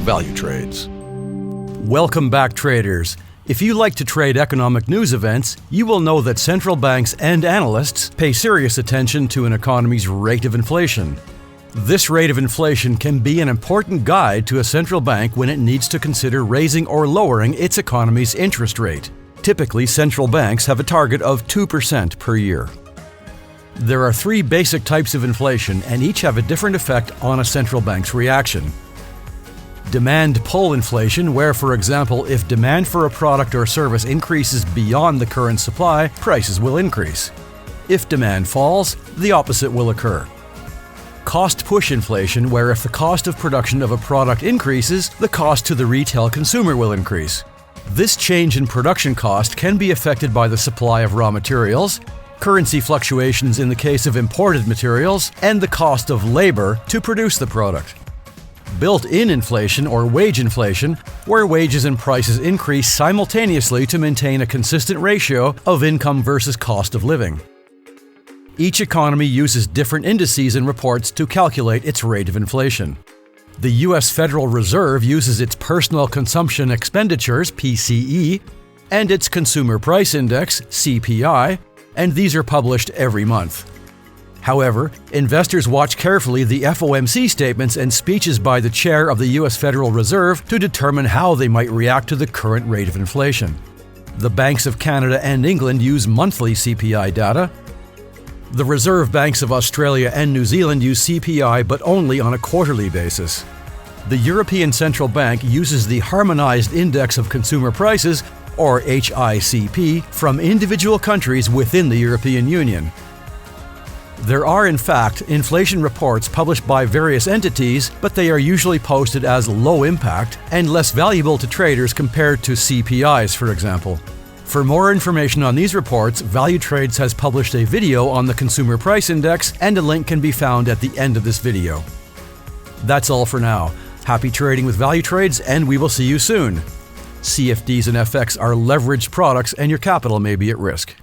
value trades. Welcome back, traders. If you like to trade economic news events, you will know that central banks and analysts pay serious attention to an economy's rate of inflation. This rate of inflation can be an important guide to a central bank when it needs to consider raising or lowering its economy's interest rate. Typically, central banks have a target of 2% per year. There are three basic types of inflation, and each have a different effect on a central bank's reaction. Demand pull inflation, where, for example, if demand for a product or service increases beyond the current supply, prices will increase. If demand falls, the opposite will occur. Cost push inflation, where if the cost of production of a product increases, the cost to the retail consumer will increase. This change in production cost can be affected by the supply of raw materials, currency fluctuations in the case of imported materials, and the cost of labor to produce the product. Built-in inflation or wage inflation, where wages and prices increase simultaneously to maintain a consistent ratio of income versus cost of living. Each economy uses different indices and reports to calculate its rate of inflation. The U.S. Federal Reserve uses its Personal Consumption Expenditures (PCE) and its Consumer Price Index (CPI), and these are published every month. However, investors watch carefully the FOMC statements and speeches by the chair of the U.S. Federal Reserve to determine how they might react to the current rate of inflation. The banks of Canada and England use monthly CPI data. The Reserve Banks of Australia and New Zealand use CPI, but only on a quarterly basis. The European Central Bank uses the Harmonized Index of Consumer Prices, or HICP, from individual countries within the European Union. There are, in fact, inflation reports published by various entities, but they are usually posted as low impact and less valuable to traders compared to CPIs, for example. For more information on these reports, Value Trades has published a video on the Consumer Price Index, and a link can be found at the end of this video. That's all for now. Happy trading with Value Trades, and we will see you soon. CFDs and FX are leveraged products, and your capital may be at risk.